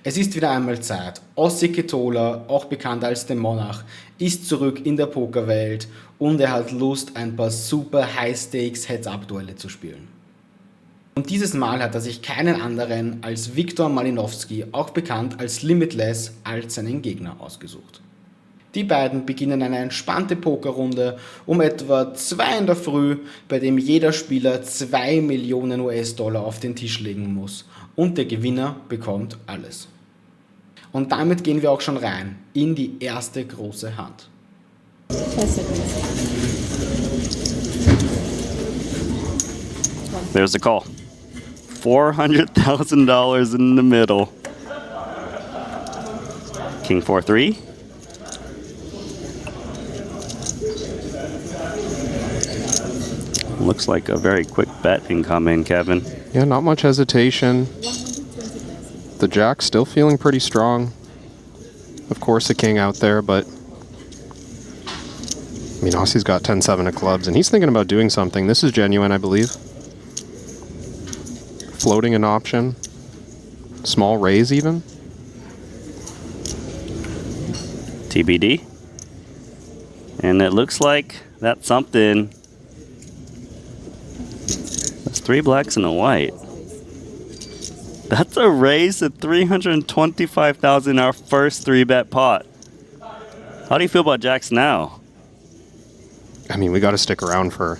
Es ist wieder einmal Zeit. Ossi Ketola, auch bekannt als der Monarch, ist zurück in der Pokerwelt und er hat Lust, ein paar super Highstakes Heads-Up-Duelle zu spielen. Und dieses Mal hat er sich keinen anderen als Viktor Malinowski, auch bekannt als Limitless, als seinen Gegner ausgesucht. Die beiden beginnen eine entspannte Pokerrunde um etwa 2 in der Früh, bei dem jeder Spieler 2 Millionen US-Dollar auf den Tisch legen muss und der Gewinner bekommt alles. Und damit gehen wir auch schon rein in die erste große Hand. There's the call. $400,000 in the middle. King 4-3. Looks like a very quick bet incoming, Kevin. Yeah, not much hesitation. The jack's still feeling pretty strong. Of course, a king out there, but I mean, Ossie's got 10-7 of clubs, and he's thinking about doing something. This is genuine, I believe. Floating an option. Small raise, even. TBD. And it looks like that's something. That's 3 blacks and a white. That's a raise at 325,000 our first 3-bet pot. How do you feel about jacks now? I mean, we got to stick around for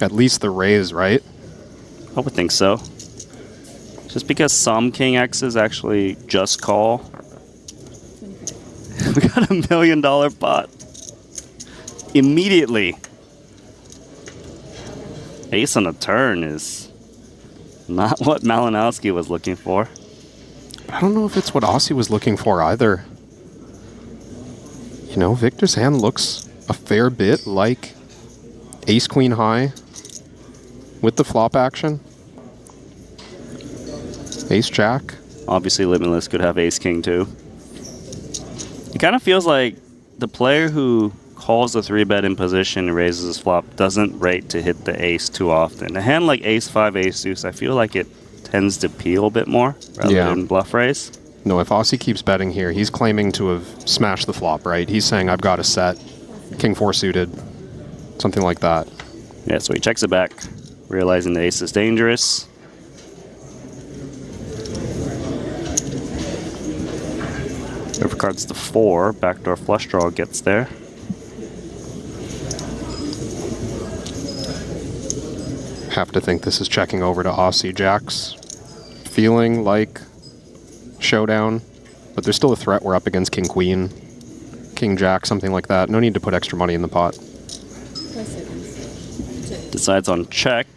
at least the raise, right? I would think so. Just because some king X's actually just call. We got $1 million pot. Immediately. Ace on a turn is not what Malinowski was looking for. I don't know if it's what Ossie was looking for either. You know, Victor's hand looks a fair bit like ace-queen high with the flop action. Ace-jack. Obviously, Limitless could have ace-king too. It kind of feels like the player who calls the 3-bet in position and raises his flop doesn't rate to hit the ace too often. A hand like ace-5, ace-deuce, I feel like it tends to peel a bit more rather than bluff raise. No, if Ossie keeps betting here, he's claiming to have smashed the flop, right? He's saying, I've got a set. King 4 suited. Something like that. Yeah, so he checks it back, realizing the ace is dangerous. Overcards the 4, backdoor flush draw gets there. Have to think this is checking over to Ossie. Jacks feeling like showdown, but there's still a threat. We're up against King Queen, King Jack, something like that. No need to put extra money in the pot. Decides on check.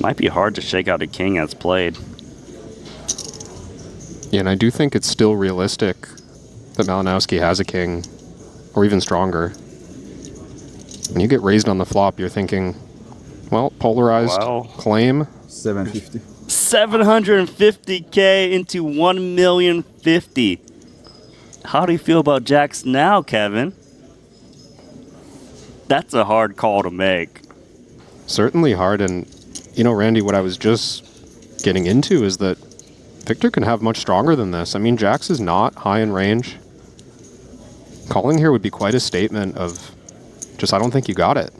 Might be hard to shake out a king as played. Yeah, and I do think it's still realistic that Malinowski has a king, or even stronger. When you get raised on the flop, you're thinking, well, polarized claim. 750. 750K into 1,050,000. How do you feel about jacks now, Kevin? That's a hard call to make. Certainly hard, and you know, Randy, what I was just getting into is that Victor can have much stronger than this. I mean, jacks is not high in range. Calling here would be quite a statement of just, I don't think you got it.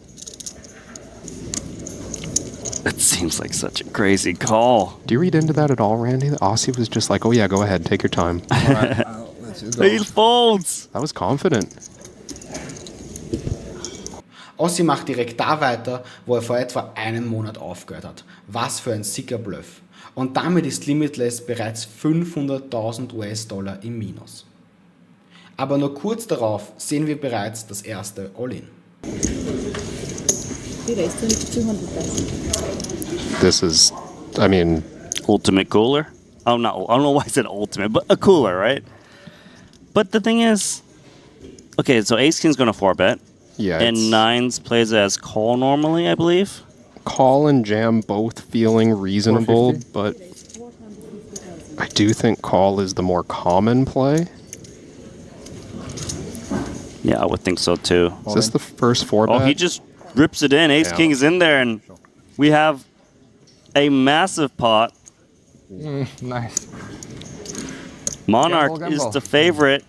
It seems like such a crazy call. Do you read into that at all, Randy? The Ossie was just like, oh yeah, go ahead, take your time. All right, let's just go. He folds. That was confident. Ossi macht direkt da weiter, wo er vor etwa einem Monat aufgehört hat. Was für ein sicker Bluff. Und damit ist Limitless bereits 500.000 US-Dollar im Minus. Aber nur kurz darauf sehen wir bereits das erste All-In. This is, I mean... Ultimate cooler? Oh, no, I don't know why I said ultimate, but a cooler, right? But the thing is, okay, so ace king's going to 4-bet. Yeah. And nines plays as call normally, I believe. Call and jam both feeling reasonable, but I do think call is the more common play. Yeah, I would think so too. Is this the first 4-bet? Oh, he just rips it in. Ace king is in there, and we have a massive pot Nice. Monarch Gamble, is gamble. the favorite.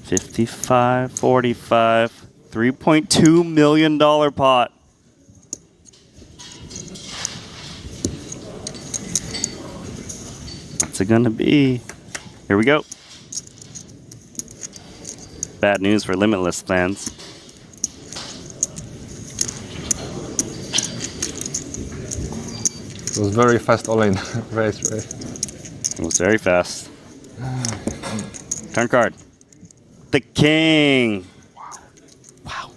55, 45, $3.2 million pot. What's it gonna be? Here we go. Bad news for Limitless fans. It was very fast all-in race. It was very fast. Turn card. The king. Wow.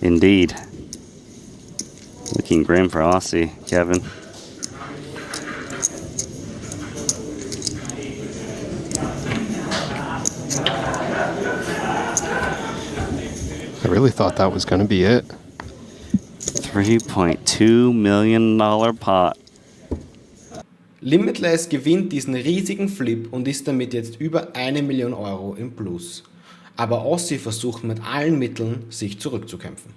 Indeed. Looking grim for Aussie, Kevin. I really thought that was going to be it. $3.2 million pot. Limitless gewinnt diesen riesigen Flip und ist damit jetzt über 1 Million Euro im Plus. Aber Aussie versucht mit allen Mitteln, sich zurückzukämpfen.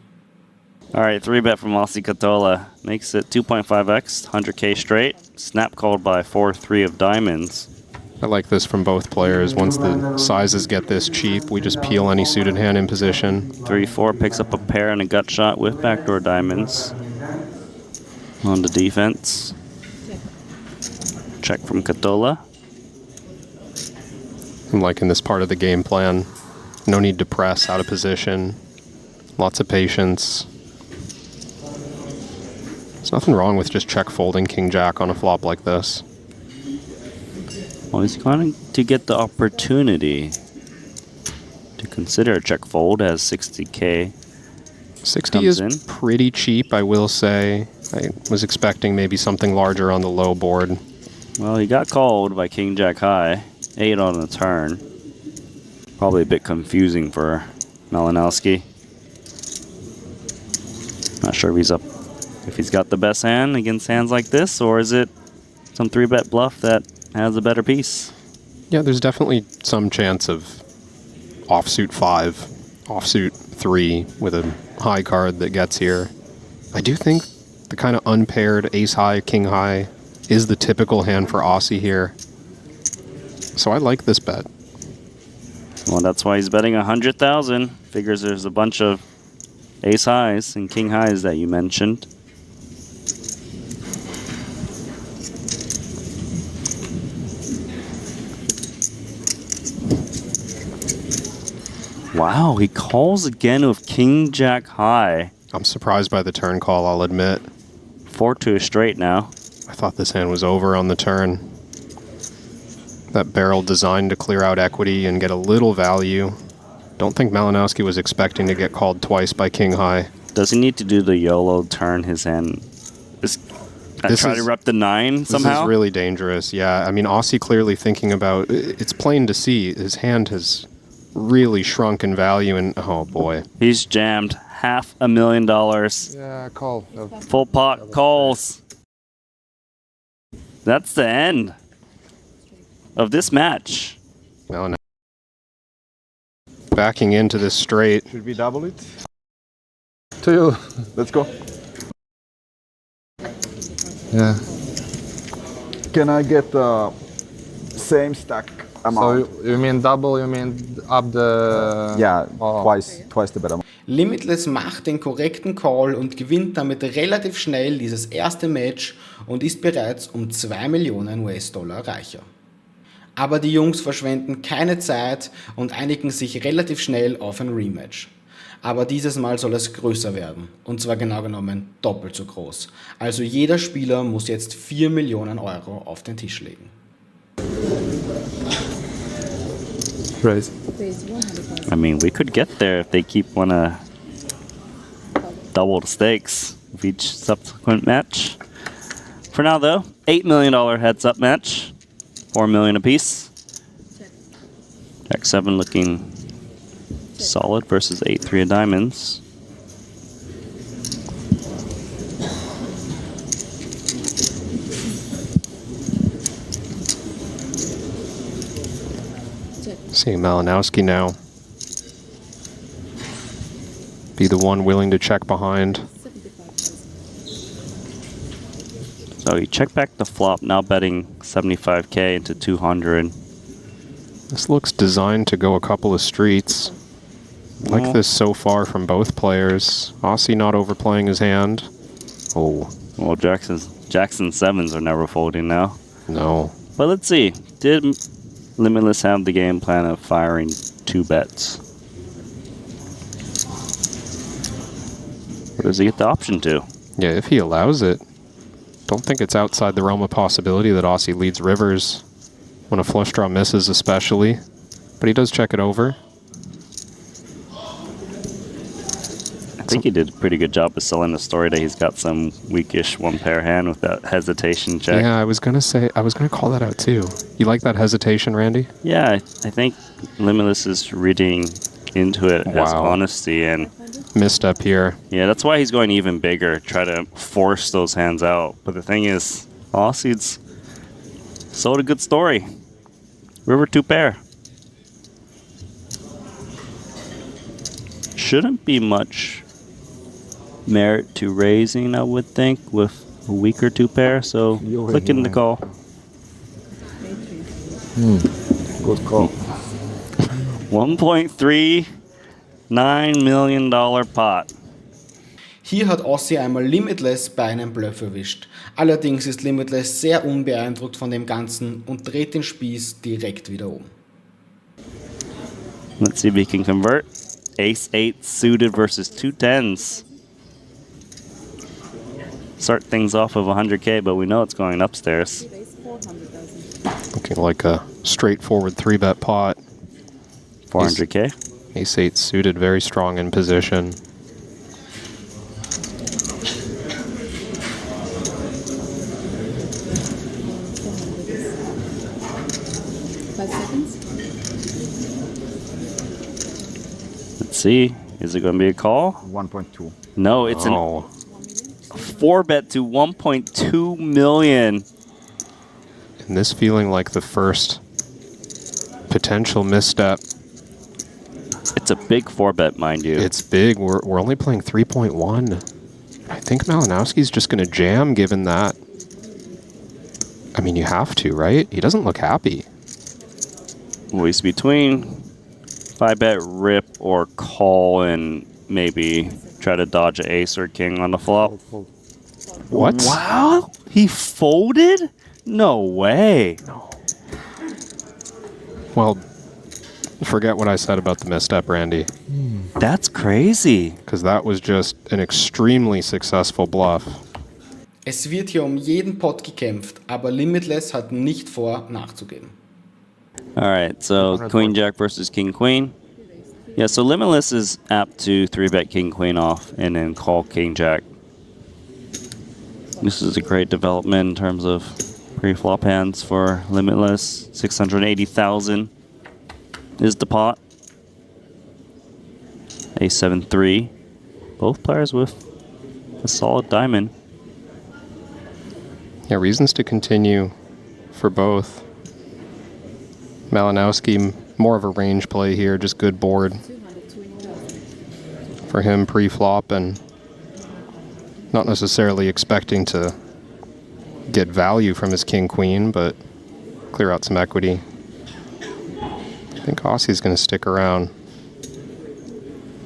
All right, 3-bet from Aussie Katola. Makes it 2.5x, 100K straight. Snap called by 4-3 of diamonds. I like this from both players. Once the sizes get this cheap, we just peel any suited hand in position. 3-4 picks up a pair and a gut shot with backdoor diamonds. On the defense. Check from Katola. I'm liking this part of the game plan. No need to press out of position. Lots of patience. There's nothing wrong with just check folding King Jack on a flop like this. Well, he's going to get the opportunity to consider a check fold as 60K. 60 is in. pretty cheap, I will say. I was expecting maybe something larger on the low board. Well, he got called by King Jack High. 8 on the turn. Probably a bit confusing for Malinowski. Not sure if he's up, if he's got the best hand against hands like this, or is it some 3-bet bluff that has a better piece? Yeah, there's definitely some chance of offsuit 5, offsuit 3 with a high card that gets here. I do think the kind of unpaired ace high, king high is the typical hand for Aussie here. So I like this bet. Well, that's why he's betting 100,000. Figures there's a bunch of ace highs and king highs that you mentioned. Wow, he calls again with King Jack High. I'm surprised by the turn call, I'll admit. 4-2 straight now. I thought this hand was over on the turn. That barrel designed to clear out equity and get a little value. Don't think Malinowski was expecting to get called twice by King High. Does he need to do the YOLO turn his hand? Try to rep the 9 somehow? This is really dangerous, yeah. I mean, Aussie clearly thinking about... It's plain to see his hand has really shrunk in value, and oh boy. He's jammed $500,000. Yeah, call. Full pot calls. That's the end of this match. Malinowski backing into this straight. Should we double it? To you. Let's go. Yeah. Can I get the same stack amount? So you mean double? You mean up the... Yeah, Oh. twice the bet amount. Limitless macht den korrekten Call und gewinnt damit relativ schnell dieses erste Match und ist bereits um 2 Millionen US-Dollar reicher. Aber die Jungs verschwenden keine Zeit und einigen sich relativ schnell auf ein Rematch. Aber dieses Mal soll es größer werden, und zwar genau genommen doppelt so groß. Also jeder Spieler muss jetzt 4 Millionen Euro auf den Tisch legen. Raise. I mean, we could get there if they keep wanna double the stakes of each subsequent match. For now, though, $8 million heads-up match, $4 million apiece. Jack 7 looking solid versus 8-3 of diamonds. Seeing Malinowski now be the one willing to check behind. So he checked back the flop, now betting 75k into 200. This looks designed to go a couple of streets. Like this so far from both players. Aussie not overplaying his hand. Oh. Well, Jackson's sevens are never folding now. No. But let's see. Did Limitless have the game plan of firing 2 bets? Or does he get the option to? Yeah, if he allows it. Don't think it's outside the realm of possibility that Aussie leads rivers when a flush draw misses especially. But he does check it over. I think he did a pretty good job of selling the story that he's got some weakish one-pair hand with that hesitation check. Yeah, I was gonna call that out too. You like that hesitation, Randy? Yeah, I think Limitless is reading into it as honesty, and misstep here. Yeah, that's why he's going even bigger, try to force those hands out. But the thing is, Aussie's sold a good story. River 2 pair. Shouldn't be much merit to raising, I would think, with a weaker 2 pair. So click in the call. Good call. $1.39 million pot. Hier hat Aussie einmal Limitless bei einem Bluff erwischt. Allerdings ist Limitless sehr unbeeindruckt von dem Ganzen und dreht den Spieß direkt wieder um. Let's see if he can convert. Ace 8 suited versus 2 10s. Start things off of 100k, but we know it's going upstairs. Looking like a straightforward 3-bet pot. 400k. Ace 8 suited, very strong in position. Let's see. Is it going to be a call? 1.2. No, it's a 4-bet to 1.2 million. And this feeling like the first potential misstep. It's a big 4-bet, mind you. It's big. We're only playing 3.1. I think Malinowski's just going to jam given that. I mean, you have to, right? He doesn't look happy. Well, he's between 5-bet rip or call and maybe try to dodge an ace or king on the flop. What? Wow! He folded? No way. No. Well, forget what I said about the misstep, Randy. That's crazy. Because that was just an extremely successful bluff. Es wird hier um jeden Pot gekämpft, aber Limitless hat nicht vor, nachzugeben. Alright, so Queen Jack versus King Queen. Yeah, so Limitless is apt to 3-bet King Queen off and then call King Jack. This is a great development in terms of pre-flop hands for Limitless. 680,000 is the pot. A7-3. Both players with a solid diamond. Yeah, reasons to continue for both. Malinowski, more of a range play here, just good board for him pre-flop and not necessarily expecting to get value from his king-queen, but clear out some equity. I think Aussie's going to stick around.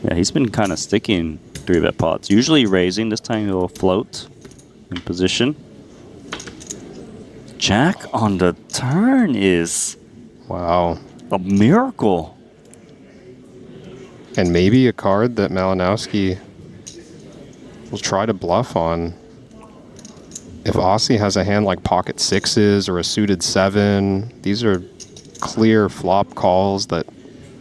Yeah, he's been kind of sticking 3-bet pots. Usually raising, this time he'll float in position. Jack on the turn is... Wow. a miracle. And maybe a card that Malinowski will try to bluff on. If Aussie has a hand like pocket 6s or a suited 7, these are clear flop calls that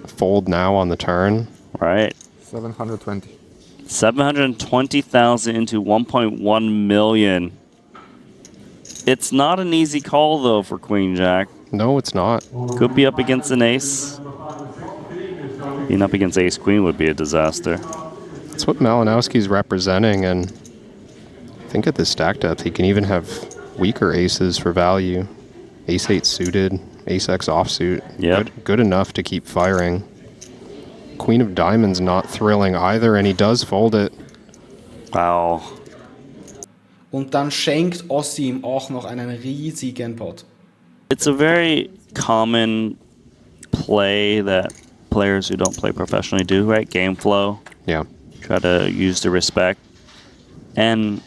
fold now on the turn. Right. 720. 720,000 into 1.1 million. It's not an easy call, though, for Queen Jack. No, it's not. Could be up against an ace. Being up against ace queen would be a disaster. That's what Malinowski's representing, and I think at this stack depth, he can even have weaker aces for value. Ace 8 suited, ace X offsuit. Yep. Good enough to keep firing. Queen of diamonds not thrilling either, and he does fold it. Wow. Und dann schenkt Ossi ihm auch noch einen riesigen Pot. It's a very common play that players who don't play professionally do, right? Game flow. Yeah. Try to use the respect. And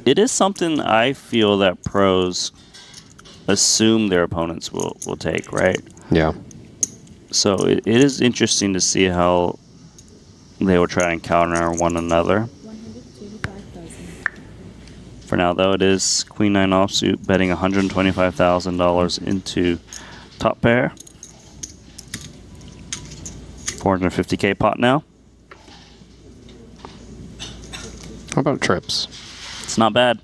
it is something I feel that pros assume their opponents will take, right? Yeah. So it is interesting to see how they will try and counter one another. For now, though, it is Queen 9 offsuit betting $125,000 into top pair. 450K pot now. How about trips? It's not bad.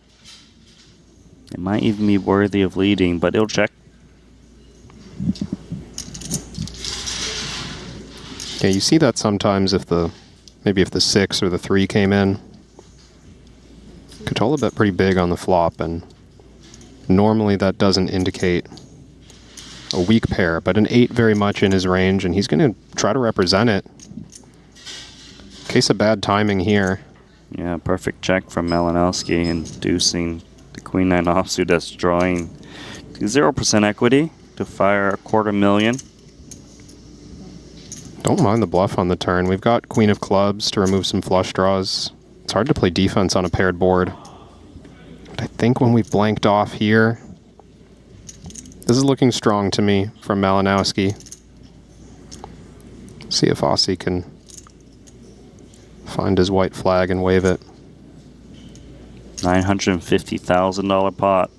It might even be worthy of leading, but it'll check. Yeah, you see that sometimes if the 6 or the 3 came in. Katola bet pretty big on the flop, and normally that doesn't indicate a weak pair, but an 8 very much in his range, and he's going to try to represent it. Case of bad timing here. Yeah, perfect check from Malinowski, inducing the Queen 9 offsuit that's drawing 0% equity to fire $250,000. Don't mind the bluff on the turn. We've got Queen of clubs to remove some flush draws. It's hard to play defense on a paired board. But I think when we've blanked off here, this is looking strong to me from Malinowski. See if Aussie can find his white flag and wave it. $950,000 pot.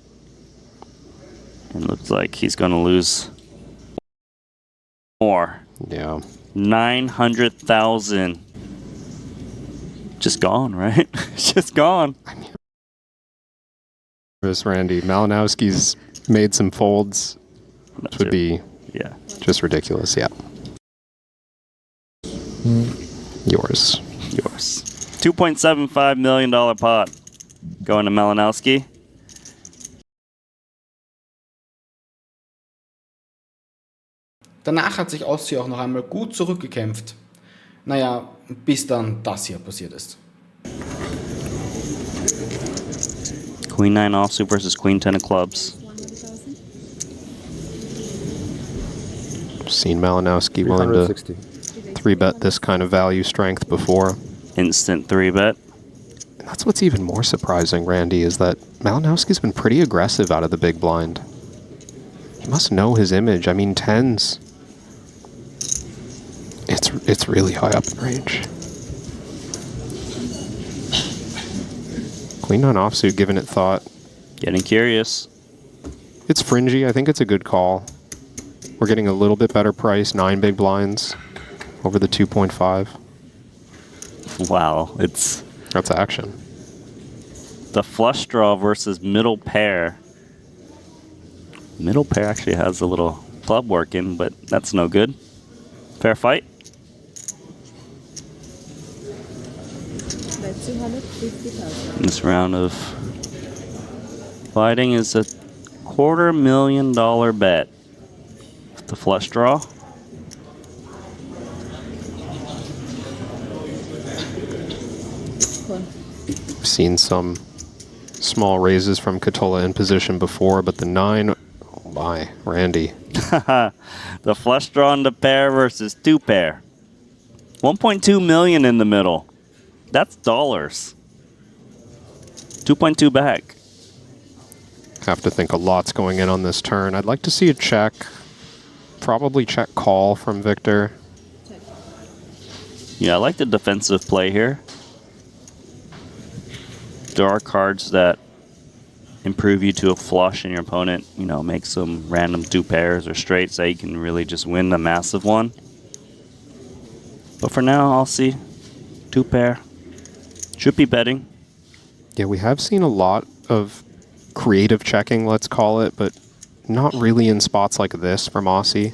And looks like he's going to lose more. Yeah. 900,000. Just gone, right? Just gone. This Randy Malinowski's made some folds. This would be just ridiculous. Yeah. Yours. $2.75 million pot going to Malinowski. Danach hat sich Ossi auch noch einmal gut zurückgekämpft. Naja, bis dann das hier passiert ist. Queen 9 offsuit versus Queen 10 of clubs. Seen Malinowski willing to 3-bet this kind of value strength before. Instant 3-bet. And that's what's even more surprising, Randy, is that Malinowski's been pretty aggressive out of the big blind. He must know his image. I mean, 10s. It's really high up in range. Queen 9 offsuit, giving it thought. Getting curious. It's fringy. I think it's a good call. We're getting a little bit better price, 9 big blinds over the 2.5. Wow, that's action. The flush draw versus middle pair. Middle pair actually has a little club working, but that's no good. Fair fight. This round of fighting is a $250,000 bet. The flush draw. Seen some small raises from Katola in position before, but the 9, oh my, Randy. The flush draw into pair versus 2 pair. 1.2 million in the middle. That's dollars. 2.2 back. Have to think a lot's going in on this turn. I'd like to see a check. Probably check call from Victor. Yeah, I like the defensive play here. There are cards that improve you to a flush and your opponent, makes some random 2 pairs or straights that you can really just win the massive one. But for now, I'll see 2 pair. Should be betting. Yeah, we have seen a lot of creative checking, let's call it, but not really in spots like this from Aussie.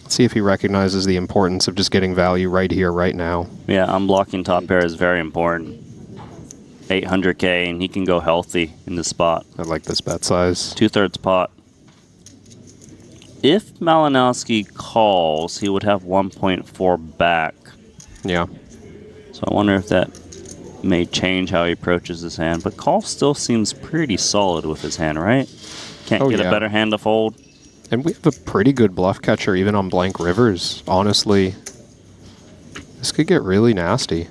Let's see if he recognizes the importance of just getting value right here, right now. Yeah, unblocking top pair is very important. 800K, and he can go healthy in this spot. I like this bet size. 2/3 pot. If Malinowski calls, he would have 1.4 back. Yeah. So I wonder if that may change how he approaches his hand, but call still seems pretty solid with his hand, right? Can't get a better hand to fold. And we have a pretty good bluff catcher even on blank rivers. Honestly, this could get really nasty.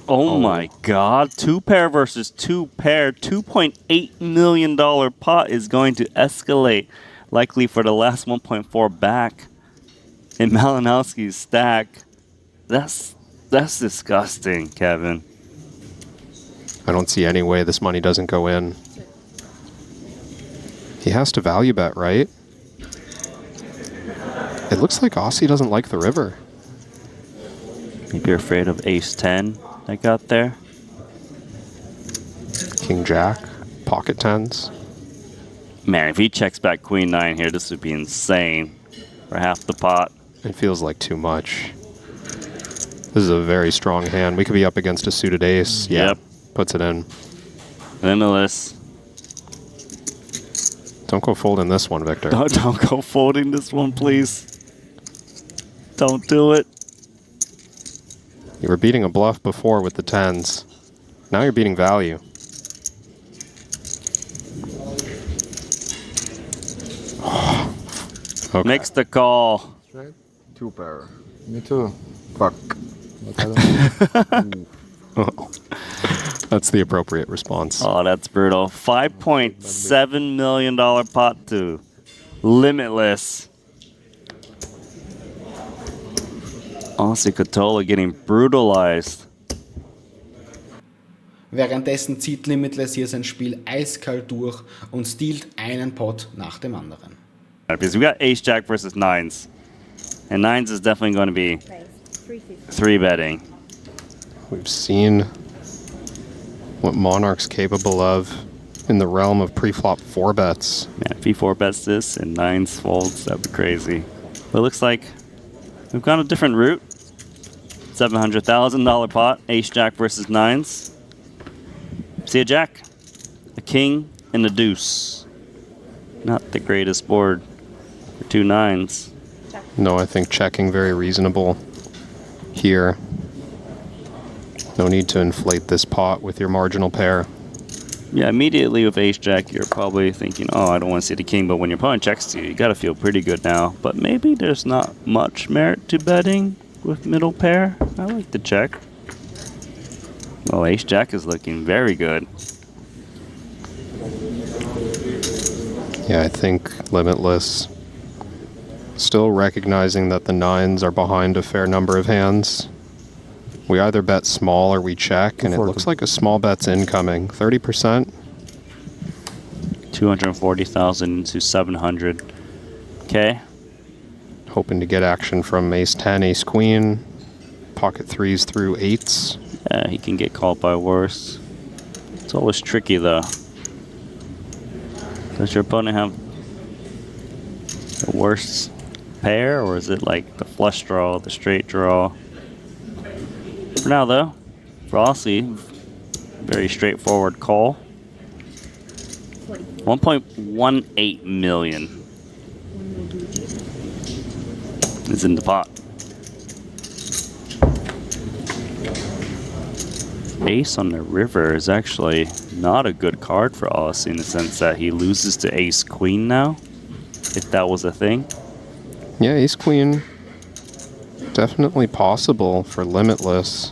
Oh my god, 2 pair versus 2 pair, $2.8 million pot is going to escalate, likely for the last 1.4 back in Malinowski's stack. That's disgusting, Kevin. I don't see any way this money doesn't go in. He has to value bet, right? It looks like Aussie doesn't like the river. Maybe you're afraid of ace-10 I got there. King Jack, pocket tens. Man, if he checks back queen-9 here, this would be insane for half the pot. It feels like too much. This is a very strong hand. We could be up against a suited ace. Yeah, Yep. puts it in. Limitless. Don't go folding this one, Victor. Don't go folding this one, please. Don't do it. You were beating a bluff before with the tens. Now you're beating value. Okay. Makes the call. Straight. 2 pair. Me too. Fuck. But I don't know. That's the appropriate response. Oh, that's brutal. $5.7 million pot to Limitless. Aussie Katola getting brutalized. Währenddessen zieht Limitless hier sein Spiel eiskalt durch und stealt einen Pot nach dem anderen. Because we got ace jack versus nines. And nines is definitely going to be 3-betting. We've seen what Monarch's capable of in the realm of pre-flop 4-bets. Man, if he 4-bets this and nines folds, that'd be crazy. But it looks like we've gone a different route. $700,000 pot, ace jack versus nines. See a jack, a king, and a deuce. Not the greatest board for 2 nines. No, I think checking very reasonable here. No need to inflate this pot with your marginal pair. Yeah, immediately with ace jack, you're probably thinking, oh, I don't want to see the king. But when your opponent checks to you, you got to feel pretty good now. But maybe there's not much merit to betting with middle pair. I like to check. Well, ace jack is looking very good. Yeah, I think Limitless still recognizing that the nines are behind a fair number of hands. We either bet small or we check, and it looks like a small bet's incoming. 30%. 240,000 into 700. Okay. Hoping to get action from ace 10, ace queen, pocket threes through eights. Yeah, he can get called by worse. It's always tricky though. Does your opponent have the worst pair, or is it like the flush draw, the straight draw? For now though, for Aussie, very straightforward call. 1.18 million is in the pot. Ace on the river is actually not a good card for Aussie in the sense that he loses to ace queen now, if that was a thing. Yeah, ace queen. Definitely possible for Limitless.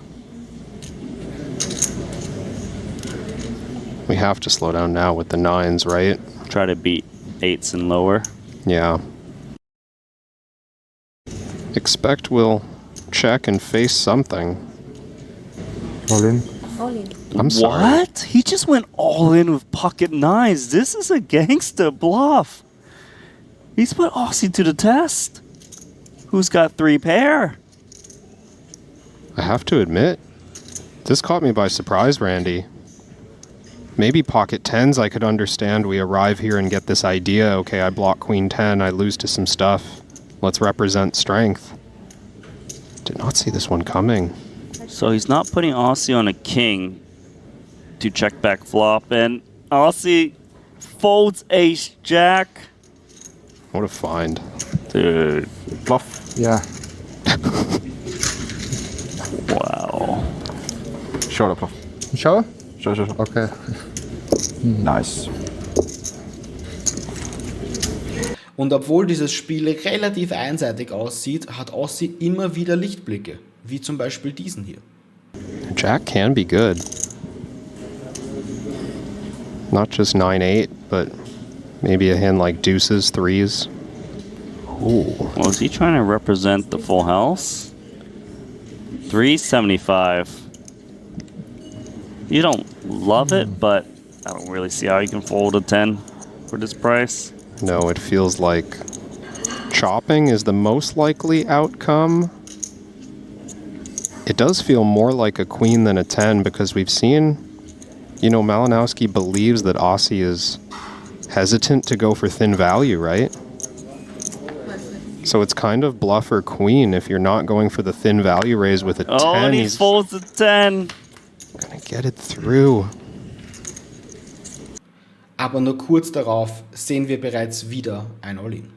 We have to slow down now with the nines, right? Try to beat eights and lower. Yeah. Expect we'll check and face something. All in. I'm sorry. What? He just went all in with pocket nines. This is a gangster bluff. He's put Aussie to the test. Who's got 3 pair? I have to admit, this caught me by surprise, Randy. Maybe pocket tens I could understand. We arrive here and get this idea. Okay, I block queen 10. I lose to some stuff. Let's represent strength. Did not see this one coming. So he's not putting Aussie on a king to check back flop, and Aussie folds ace jack. What a find. Dude, Bluff. Yeah. wow. Kör på. Kör? Kör. Okej. Nice. Und obwohl dieses Spiel relativ einseitig aussieht, hat Ossi immer wieder Lichtblicke, wie zum Beispiel diesen hier. Jack can be good. Not just 9-8, but maybe a hand like deuces, threes. Ooh. Well, is he trying to represent the full house? 375. You don't love it, but I don't really see how you can fold a 10 for this price. No, it feels like chopping is the most likely outcome. It does feel more like a queen than a 10 because we've seen, you know, Malinowski believes that Aussie is hesitant to go for thin value, right? So it's kind of bluff or queen if you're not going for the thin value raise with a 10. Oh, and he folds a 10. Gonna get it through. Aber nur kurz darauf sehen wir bereits wieder ein All-In.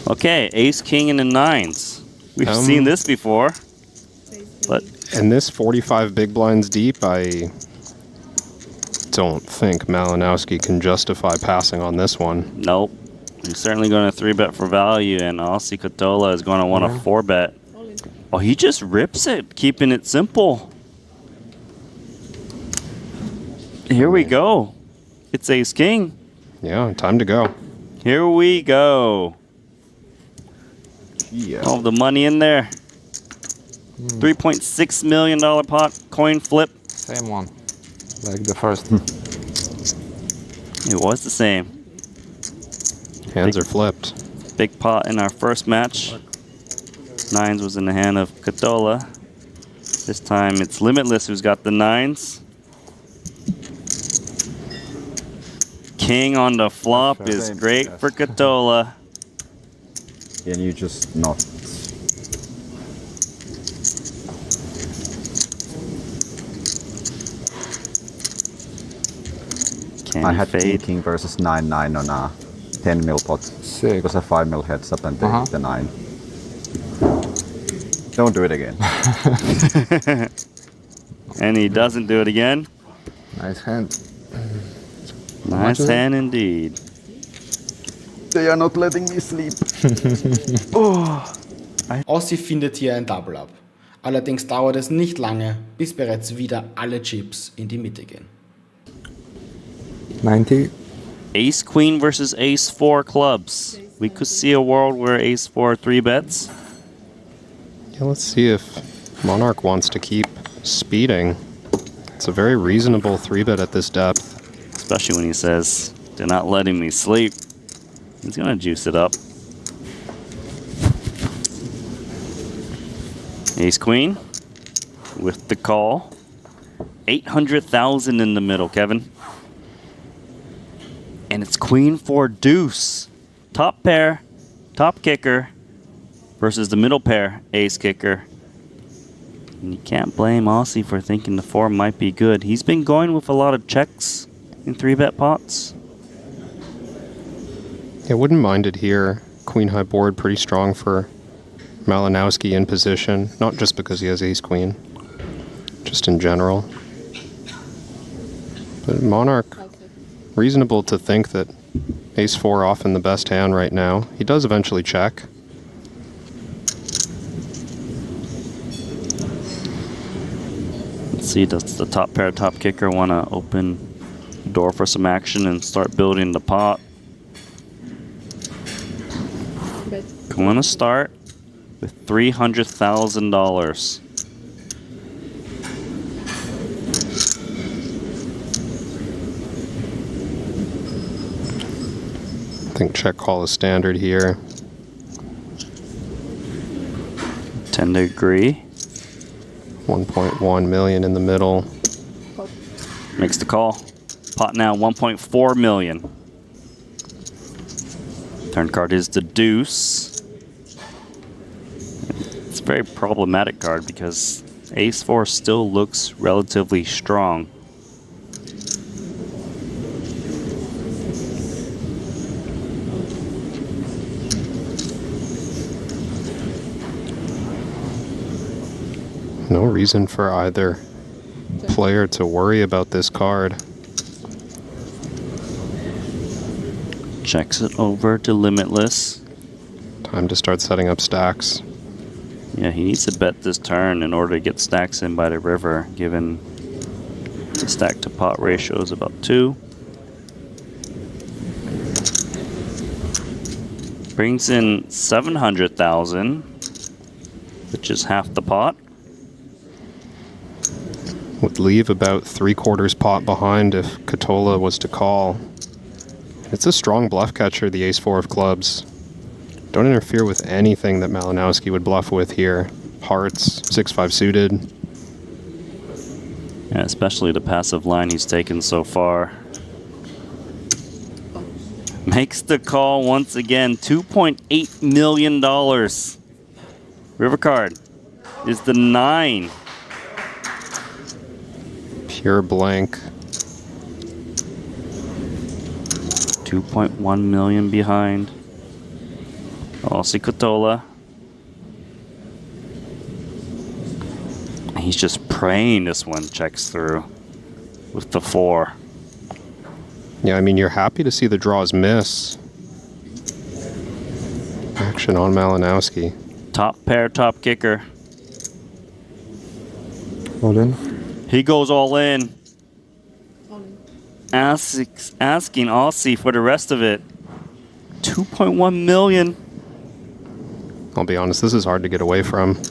Okay, ace, king, and the nines. We've seen this before. But And this 45 big blinds deep, I don't think Malinowski can justify passing on this one. nope. He's certainly going to 3-bet for value, and Aussie Katola is going to want to 4-bet. Oh, he just rips it, keeping it simple. Here we go. It's ace, king. Yeah, time to go. Here we go. Yeah. All the money in there. $3.6 million pot, coin flip. Same one. Like the first. It was the same. Hands are flipped. Big pot in our first match. Nines was in the hand of Katola. This time it's Limitless who's got the nines. King on the flop is Same, great yes. for Katola. And you just not. Can I he had fade? king versus 9-9 on a 10 mil pot. Sick. It was a 5 mil heads up and they Uh-huh. hit the 9. Don't do it again. And he doesn't do it again. Nice hand. Nice is it? hand indeed. They are not letting me sleep. Ossi findet hier ein Double-Up. Allerdings dauert es nicht lange, bis bereits wieder alle Chips in die Mitte gehen. 90. Ace Queen versus Ace 4 clubs. We could see a world where Ace 4 3-bets. Yeah, let's see if Monarch wants to keep speeding. It's a very reasonable 3-bet at this depth. Especially when he says, they're not letting me sleep. He's gonna juice it up. Ace Queen with the call. 800,000 in the middle, Kevin. And it's Queen 4 deuce. Top pair, top kicker versus the middle pair, ace kicker. And you can't blame Aussie for thinking the 4 might be good. He's been going with a lot of checks in 3-bet pots. Yeah, wouldn't mind it here. Queen high board pretty strong for Malinowski in position. Not just because he has ace queen. Just in general. But Monarch, reasonable to think that ace 4 often the best hand right now. He does eventually check. Let's see, does the top pair, top kicker want to open the door for some action and start building the pot? Going to start with $300,000. I think check call is standard here. Tend to agree. 1.1 million in the middle. Makes the call. Pot now 1.4 million. Turn card is the deuce. It's a very problematic card because ace 4 still looks relatively strong. No reason for either player to worry about this card. Checks it over to limitless. Time to start setting up stacks. Yeah, he needs to bet this turn in order to get stacks in by the river, given the stack to pot ratio is about 2. Brings in 700,000, which is half the pot. Would leave about 3/4 pot behind if Katola was to call. It's a strong bluff catcher, the ace-4 of clubs. Don't interfere with anything that Malinowski would bluff with here. Hearts, 6-5 suited. Yeah, especially the passive line he's taken so far. Makes the call once again, $2.8 million. River card is the 9. Pure blank. 2.1 million behind. Aussie Katola. He's just praying this one checks through with the 4. Yeah, I mean, you're happy to see the draws miss. Action on Malinowski. Top pair, top kicker. All in. He goes all in. Asking Aussie for the rest of it. 2.1 million. I'll be honest, this is hard to get away from. 10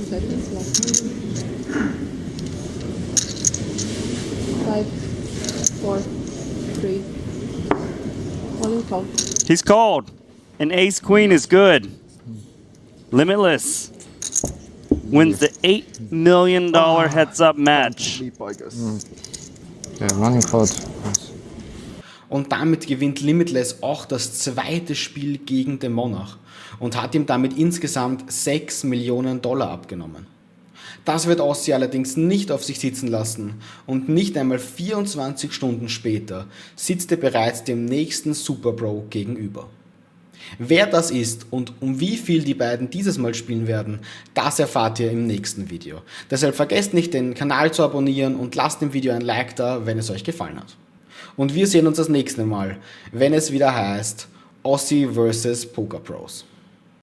seconds left. 5, 4, 3, 1 and call. He's called. And ace queen is good. Limitless wins the $8 million heads up match. Sleep, I guess. Yeah, running code. Yes. Und damit gewinnt Limitless auch das zweite Spiel gegen den Monarch und hat ihm damit insgesamt $6 Millionen abgenommen. Das wird Aussie allerdings nicht auf sich sitzen lassen und nicht einmal 24 Stunden später sitzt er bereits dem nächsten Super Pro gegenüber. Wer das ist und um wie viel die beiden dieses Mal spielen werden, das erfahrt ihr im nächsten Video. Deshalb vergesst nicht, den Kanal zu abonnieren und lasst dem Video ein Like da, wenn es euch gefallen hat. Und wir sehen uns das nächste Mal, wenn es wieder heißt Aussie vs. Poker Pros.